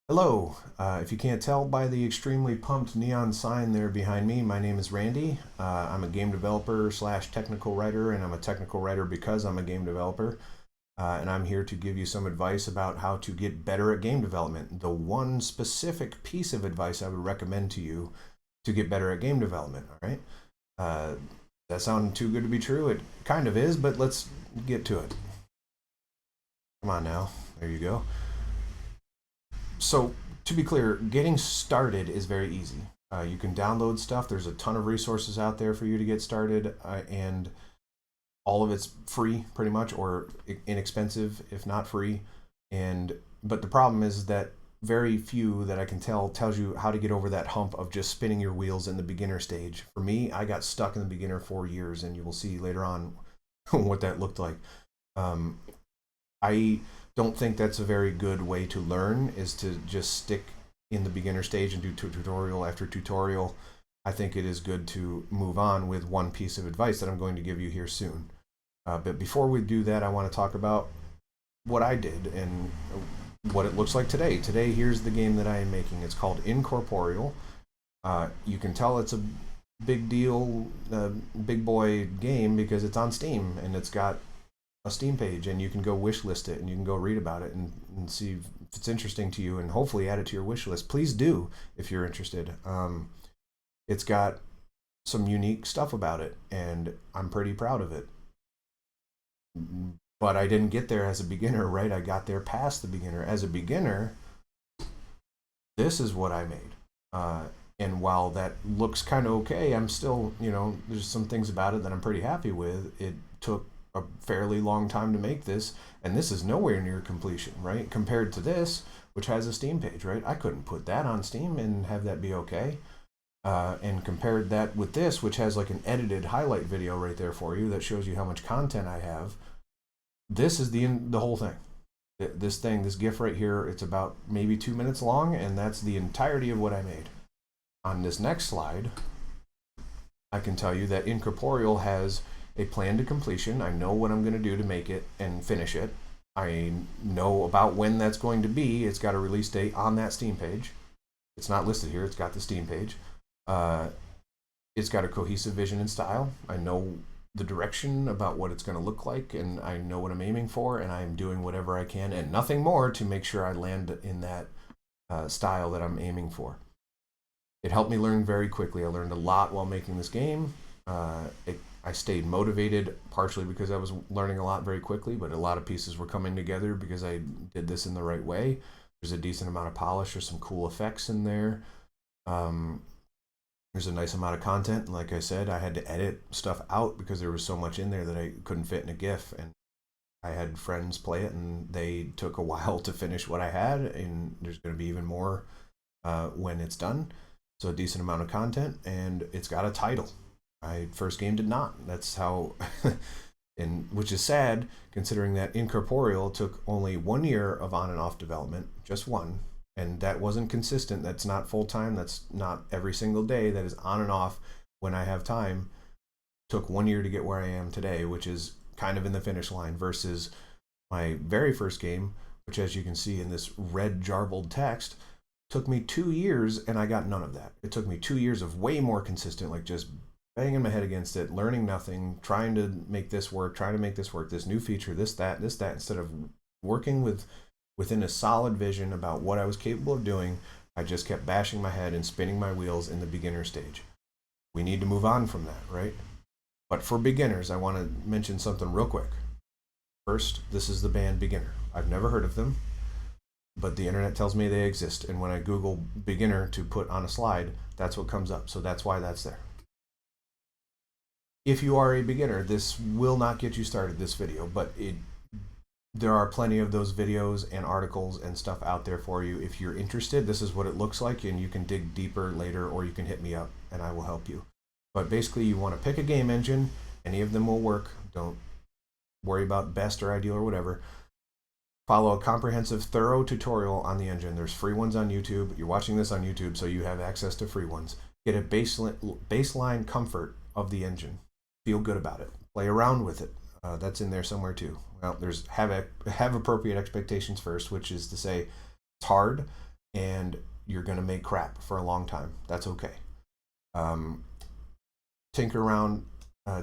Hello. If you can't tell by the extremely pumped neon sign there behind me, my name is Randy. I'm a game developer slash technical writer, and I'm a technical writer because I'm a game developer. And I'm here to give you some advice about how to get better at game development. The one specific piece of advice I would recommend to you to get better at game development. All right. Uh, that sound too good to be true? It kind of is, but let's get to it. Come on now. There you go. So to be clear, getting started is very easy. You can download stuff. There's a ton of resources out there for you to get started, and all of it's free, pretty much, or inexpensive, if not free. And but the problem is that very few that I can tell tells you how to get over that hump of just spinning your wheels in the beginner stage. For me, I got stuck in the beginner for years, and you will see later on what that looked like. Um, I don't think that's a very good way to learn, is to just stick in the beginner stage and do tutorial after tutorial. I think it is good to move on with one piece of advice that I'm going to give you here soon. But before we do that, I want to talk about what I did and what it looks like today. Today, here's the game that I am making. It's called In Corporeal. You can tell it's a big deal, big boy game because it's on Steam and it's got a Steam page, and you can go wish list it and you can go read about it and see if it's interesting to you, and hopefully add it to your wish list. Please do if you're interested. It's got some unique stuff about it, and I'm pretty proud of it. But I didn't get there as a beginner, right? I got there past the beginner. As a beginner, this is what I made. And while that looks kind of okay, I'm still, there's some things about it that I'm pretty happy with. It took a fairly long time to make this, and this is nowhere near completion, right? Compared to this, which has a Steam page, right? I couldn't put that on Steam and have that be okay. And compared that with this, which has like an edited highlight video right there for you that shows you how much content I have. This is the whole thing. This GIF right here, it's about maybe 2 minutes long, and that's the entirety of what I made. On this next slide, I can tell you that In Corporeal has a plan to completion. I know what I'm going to do to make it and finish it. I know about when that's going to be. It's got a release date on that Steam page. It's not listed here. It's got the Steam page. It's got a cohesive vision and style. I know the direction about what it's going to look like, and I know what I'm aiming for, and I'm doing whatever I can and nothing more to make sure I land in that style that I'm aiming for. It helped me learn very quickly. I learned a lot while making this game. I stayed motivated partially because I was learning a lot very quickly, but a lot of pieces were coming together because I did this in the right way. There's a decent amount of polish. There's some cool effects in there. There's a nice amount of content. And like I said, I had to edit stuff out because there was so much in there that I couldn't fit in a GIF. And I had friends play it, and they took a while to finish what I had. And there's going to be even more when it's done. So a decent amount of content, and it's got a title. My first game did not. That's how, and which is sad considering that In Corporeal took only 1 year of on and off development, just one, and that wasn't consistent. That's not full time. That's not every single day. That is on and off when I have time. Took 1 year to get where I am today, which is kind of in the finish line, versus my very first game, which, as you can see in this red jarbled text, took me 2 years, and I got none of that. It took me 2 years of way more consistent, like just banging my head against it, learning nothing, trying to make this work, this new feature, this, that, instead of working within a solid vision about what I was capable of doing. I just kept bashing my head and spinning my wheels in the beginner stage. We need to move on from that, right? But for beginners, I want to mention something real quick. First, this is the band Beginner. I've never heard of them, but the internet tells me they exist. And when I Google beginner to put on a slide, that's what comes up. So that's why that's there. If you are a beginner, this will not get you started, this video, but there are plenty of those videos and articles and stuff out there for you. If you're interested, this is what it looks like, and you can dig deeper later, or you can hit me up and I will help you. But basically, you want to pick a game engine. Any of them will work. Don't worry about best or ideal or whatever. Follow a comprehensive, thorough tutorial on the engine. There's free ones on YouTube. You're watching this on YouTube, so you have access to free ones. Get a baseline comfort of the engine. Feel good about it. Play around with it. That's in there somewhere too. Well, there's have appropriate expectations first, which is to say it's hard. and you're going to make crap for a long time. That's okay. Um, tinker around,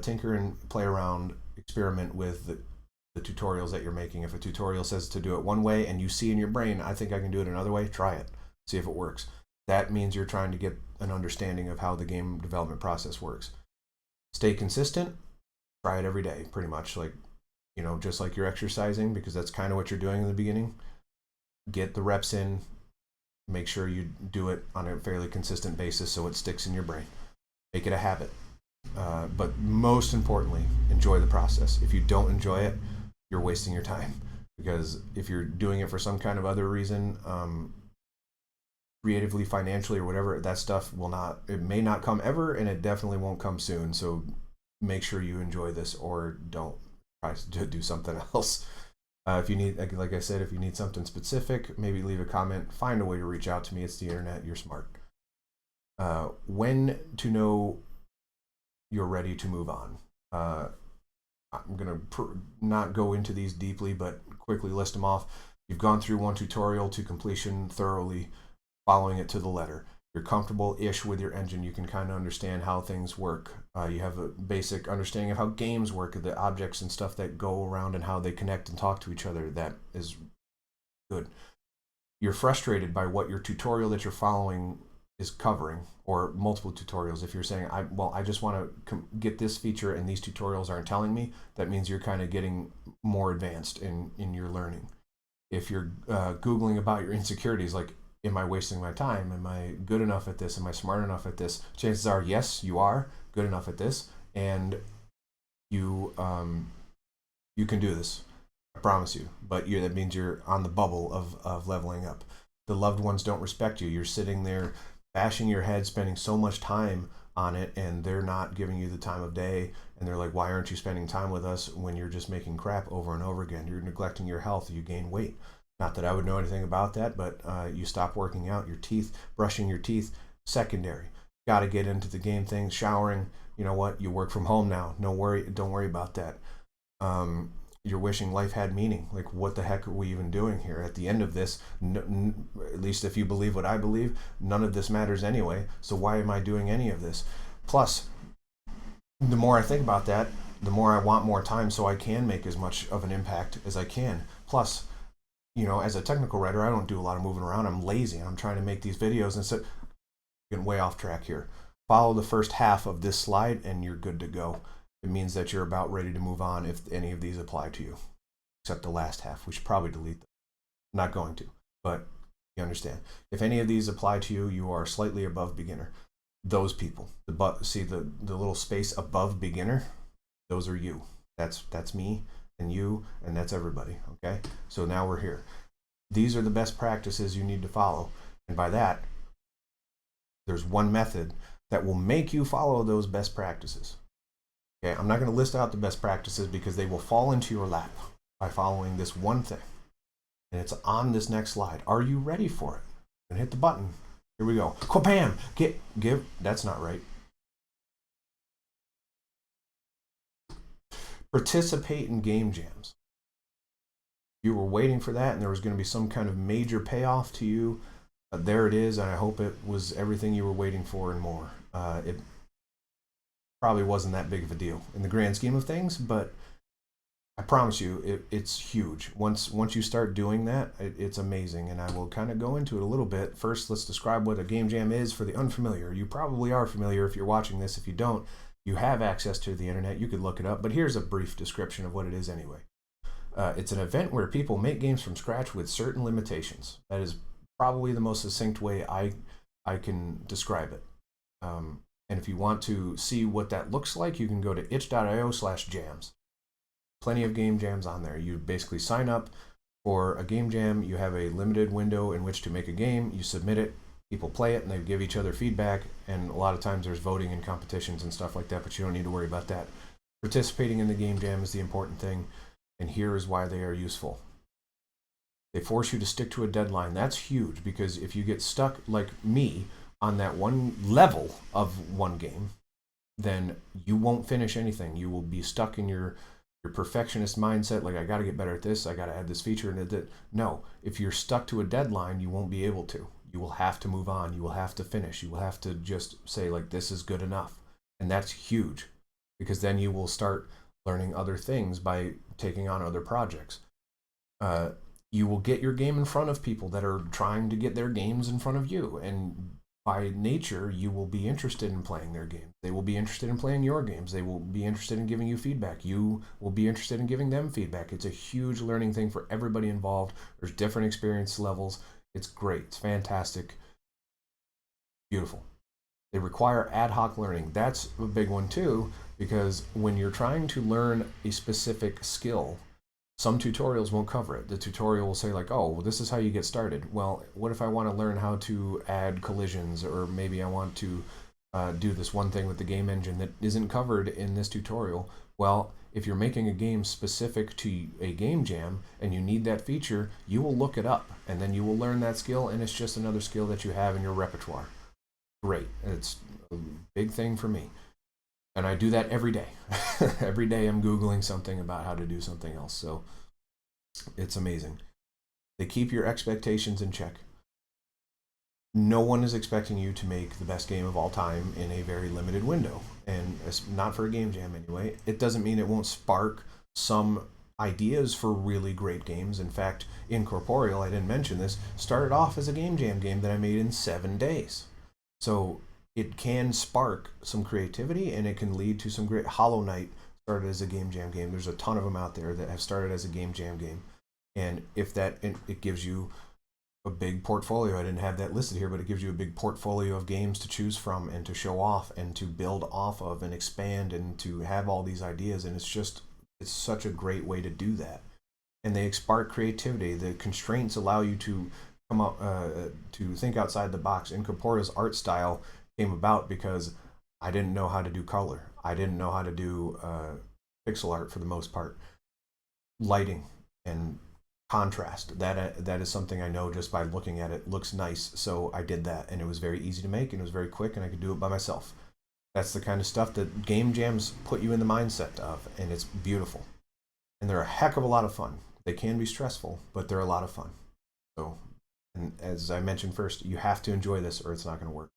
tinker and play around, experiment with the tutorials that you're making. If a tutorial says to do it one way and you see in your brain, I think I can do it another way, try it. See if it works. That means you're trying to get an understanding of how the game development process works. Stay consistent. Try it every day, pretty much. Like, just like you're exercising, because that's kind of what you're doing in the beginning. Get the reps in. Make sure you do it on a fairly consistent basis so it sticks in your brain. Make it a habit. But most importantly, enjoy the process. If you don't enjoy it, you're wasting your time. Because if you're doing it for some kind of other reason, creatively, financially, or whatever, that stuff it may not come ever, and it definitely won't come soon. So make sure you enjoy this, or don't try to do something else. If you need, like I said, if you need something specific, maybe leave a comment. Find a way to reach out to me. It's the internet. You're smart. When to know you're ready to move on. I'm going to not go into these deeply, but quickly list them off. You've gone through one tutorial to completion thoroughly, following it to the letter. You're comfortable-ish with your engine. You can kind of understand how things work. You have a basic understanding of how games work, the objects and stuff that go around and how they connect and talk to each other. That is good. You're frustrated by what your tutorial that you're following is covering, or multiple tutorials. If you're saying, I just want to get this feature and these tutorials aren't telling me, that means you're kind of getting more advanced in your learning. If you're Googling about your insecurities, like, am I wasting my time? Am I good enough at this? Am I smart enough at this? Chances are, yes, you are good enough at this, and you can do this. I promise you. But that means you're on the bubble of leveling up. The loved ones don't respect you. You're sitting there bashing your head, spending so much time on it, and they're not giving you the time of day, and they're like, why aren't you spending time with us when you're just making crap over and over again? You're neglecting your health. You gain weight. Not that I would know anything about that, but you stop working out. Your teeth, brushing your teeth, secondary. Got to get into the game things, showering. You know what? You work from home now. Don't worry about that. You're wishing life had meaning. Like, what the heck are we even doing here? At the end of this, at least if you believe what I believe, none of this matters anyway. So why am I doing any of this? Plus, the more I think about that, the more I want more time so I can make as much of an impact as I can. Plus, as a technical writer, I don't do a lot of moving around. I'm lazy, and I'm trying to make these videos. And so, getting way off track here. Follow the first half of this slide, and you're good to go. It means that you're about ready to move on if any of these apply to you, except the last half. We should probably delete them. Not going to, but you understand. If any of these apply to you, you are slightly above beginner. Those people, see the little space above beginner, those are you. That's me and you, and that's everybody. Okay, so now we're here. These are the best practices you need to follow, and by that, there's one method that will make you follow those best practices. Okay, I'm not going to list out the best practices because they will fall into your lap by following this one thing, and it's on this next slide. Are you ready for it? And hit the button. Here we go. Bam! Give. That's not right. Participate in game jams. You were waiting for that, and there was going to be some kind of major payoff to you. There it is, and I hope it was everything you were waiting for and more. It probably wasn't that big of a deal in the grand scheme of things, but I promise you, it's huge. Once you start doing that, it's amazing, and I will kind of go into it a little bit. First, let's describe what a game jam is for the unfamiliar. You probably are familiar if you're watching this. If you don't, you have access to the internet. You could look it up, but here's a brief description of what it is anyway. It's an event where people make games from scratch with certain limitations. That is probably the most succinct way I can describe it. And if you want to see what that looks like, you can go to itch.io/jams. Plenty of game jams on there. You basically sign up for a game jam. You have a limited window in which to make a game. You submit it. People play it, and they give each other feedback. And a lot of times there's voting and competitions and stuff like that, but you don't need to worry about that. Participating in the game jam is the important thing, and here is why they are useful. They force you to stick to a deadline. That's huge, because if you get stuck like me on that one level of one game, then you won't finish anything. You will be stuck in your your perfectionist mindset, like I got to get better at this, I got to add this feature and that. No, if you're stuck to a deadline, you won't be able to. You will have to move on. You will have to finish. You will have to just say like, this is good enough. And that's huge, because then you will start learning other things by taking on other projects. You will get your game in front of people that are trying to get their games in front of you. And by nature, you will be interested in playing their games. They will be interested in playing your games. They will be interested in giving you feedback. You will be interested in giving them feedback. It's a huge learning thing for everybody involved. There's different experience levels. It's great. It's fantastic. Beautiful. They require ad hoc learning. That's a big one too, because when you're trying to learn a specific skill, some tutorials won't cover it. The tutorial will say like, oh, well, this is how you get started. Well, what if I want to learn how to add collisions, or maybe I want to do this one thing with the game engine that isn't covered in this tutorial? Well, if you're making a game specific to a game jam and you need that feature, you will look it up and then you will learn that skill, and it's just another skill that you have in your repertoire. Great. It's a big thing for me. And I do that every day. Every day I'm Googling something about how to do something else. So it's amazing. They keep your expectations in check. No one is expecting you to make the best game of all time in a very limited window. And it's not for a game jam anyway. It doesn't mean it won't spark some ideas for really great games. In fact, In Corporeal, I didn't mention this, started off as a game jam game that I made in 7 days. So it can spark some creativity, and it can lead to some great. Hollow Knight started as a game jam game. There's a ton of them out there that have started as a game jam game, and if that, it gives you a big portfolio. I didn't have that listed here, but it gives you a big portfolio of games to choose from and to show off and to build off of and expand and to have all these ideas. And it's such a great way to do that. And they spark creativity. The constraints allow you to come out to think outside the box. In Corporeal's art style came about because I didn't know how to do color. I didn't know how to do pixel art for the most part. Lighting and contrast, that is something I know just by looking at it. Looks nice, so I did that, and it was very easy to make, and it was very quick, and I could do it by myself. That's the kind of stuff that game jams put you in the mindset of, and it's beautiful. And they're a heck of a lot of fun. They can be stressful, but they're a lot of fun. So, and as I mentioned first, you have to enjoy this or it's not going to work.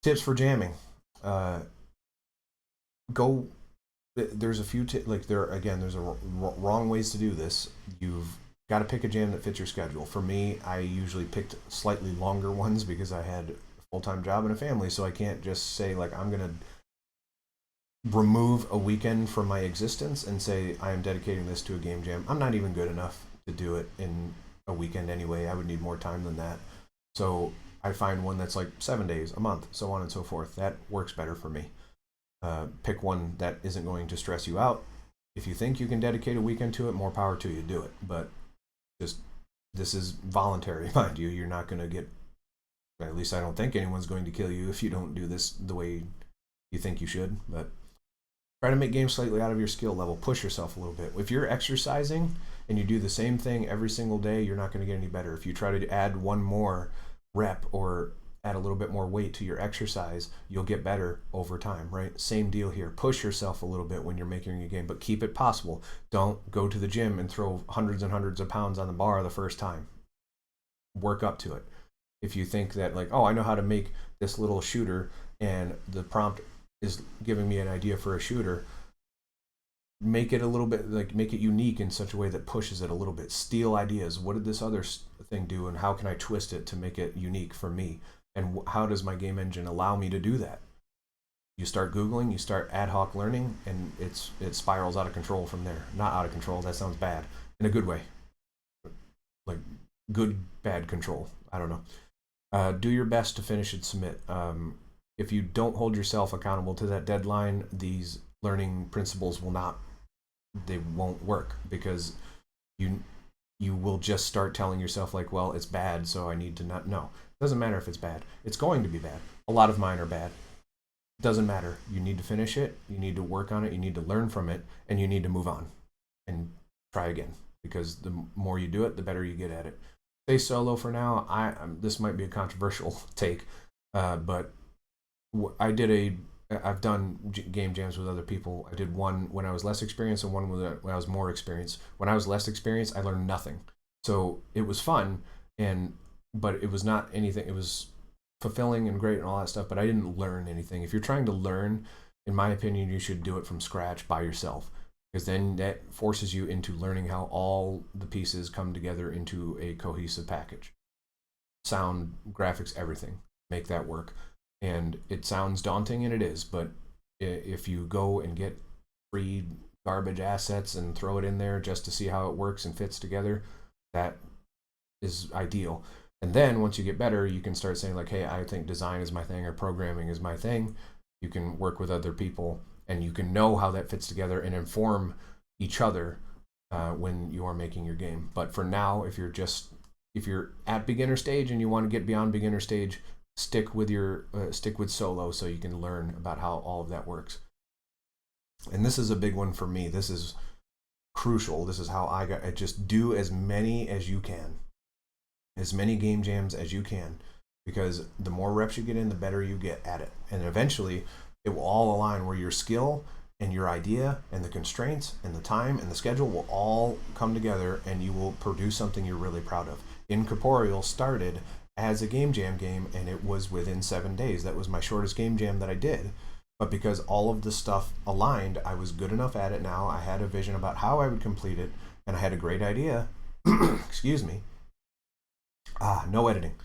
Tips for jamming. There's a few there's wrong ways to do this. You've got to pick a jam that fits your schedule. For me, I usually picked slightly longer ones because I had a full-time job and a family, so I can't just say like I'm going to remove a weekend from my existence and say I am dedicating this to a game jam. I'm not even good enough to do it in a weekend anyway. I would need more time than that. So I find one that's like 7 days, a month, so on and so forth. That works better for me. Pick one that isn't going to stress you out. If you think you can dedicate a weekend to it, more power to you, do it. But this is voluntary, mind you. You're not going to get, at least I don't think anyone's going to kill you if you don't do this the way you think you should. But try to make games slightly out of your skill level. Push yourself a little bit. If you're exercising and you do the same thing every single day, you're not going to get any better. If you try to add one more rep or add a little bit more weight to your exercise, you'll get better over time, right? Same deal here. Push yourself a little bit when you're making a game, but keep it possible. Don't go to the gym and throw hundreds and hundreds of pounds on the bar the first time. Work up to it. If you think that like, oh, I know how to make this little shooter and the prompt is giving me an idea for a shooter, make it a little bit, like make it unique in such a way that pushes it a little bit. Steal ideas. What did this other thing do, and how can I twist it to make it unique for me? And how does my game engine allow me to do that? You start Googling, you start ad hoc learning, and it spirals out of control from there. Not out of control, that sounds bad. In a good way. Like good, bad control. I don't know. Do your best to finish and submit. If you don't hold yourself accountable to that deadline, these learning principles won't work, because you will just start telling yourself like, well, it's bad, so I need to not. No, it doesn't matter if it's bad. It's going to be bad. A lot of mine are bad. It doesn't matter. You need to finish it. You need to work on it. You need to learn from it, and you need to move on and try again, because the more you do it, the better you get at it. Stay solo for now. This might be a controversial take, but I did I've done game jams with other people. I did one when I was less experienced and one when I was more experienced. When I was less experienced, I learned nothing. So it was fun, and but it was not anything. It was fulfilling and great and all that stuff, but I didn't learn anything. If you're trying to learn, in my opinion, you should do it from scratch by yourself, because then that forces you into learning how all the pieces come together into a cohesive package. Sound, graphics, everything. Make that work. And it sounds daunting, and it is, but if you go and get free garbage assets and throw it in there just to see how it works and fits together, that is ideal. And then once you get better, you can start saying like, hey, I think design is my thing or programming is my thing. You can work with other people and you can know how that fits together and inform each other when you are making your game. But for now, if you're at beginner stage and you want to get beyond beginner stage, stick with solo so you can learn about how all of that works. And this is a big one for me. This is crucial. This is how I just do as many as you can, as many game jams as you can, because the more reps you get in, the better you get at it. And eventually it will all align where your skill and your idea and the constraints and the time and the schedule will all come together and you will produce something you're really proud of. In Corporeal started as a game jam game, and it was within 7 days. That was my shortest game jam that I did. But because all of the stuff aligned, I was good enough at it now. I had a vision about how I would complete it, and I had a great idea. Excuse me. No editing.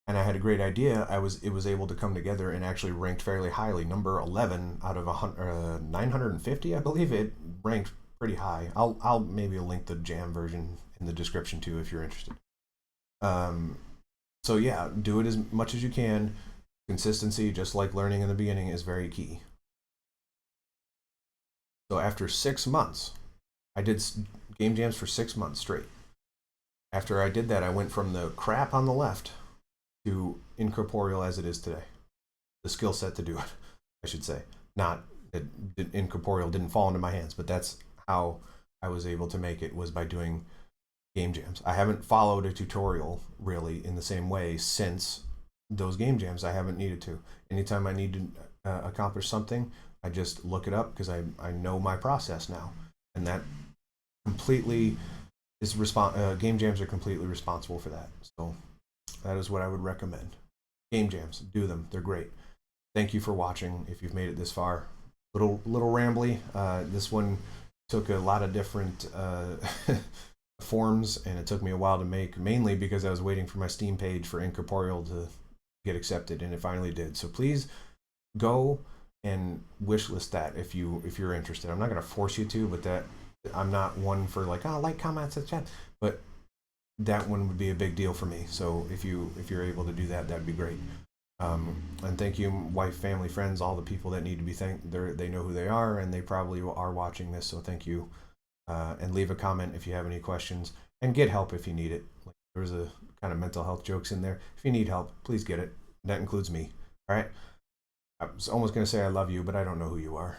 And I had a great idea. It was able to come together and actually ranked fairly highly. Number 11 out of 950, I believe. It ranked pretty high. I'll maybe link the jam version in the description too if you're interested. So yeah, do it as much as you can. Consistency, just like learning in the beginning, is very key. So after 6 months, I did game jams for 6 months straight. After I did that, I went from the crap on the left to In Corporeal as it is today. The skill set to do it, I should say. Not that In Corporeal didn't fall into my hands, but that's how I was able to make it, was by doing game jams. I haven't followed a tutorial really in the same way since those game jams. I haven't needed to. Anytime I need to accomplish something, I just look it up because I know my process now, and that completely is game jams are completely responsible for that. So that is what I would recommend. Game jams, do them. They're great. Thank you for watching. If you've made it this far, little rambly. This one took a lot of different forms, and it took me a while to make, mainly because I was waiting for my Steam page for In Corporeal to get accepted, and it finally did. So please go and wishlist that if you're interested. I'm not going to force you to, but that I'm not one for like, oh, like, comments, and chat, but that one would be a big deal for me. So if you're able to do that, that'd be great. And thank you, wife, family, friends, all the people that need to be thanked. They know who they are, and they probably are watching this. So thank you. And leave a comment if you have any questions, and get help if you need it. Like, there was a kind of mental health jokes in there. If you need help, please get it. That includes me. All right. I was almost going to say I love you, but I don't know who you are.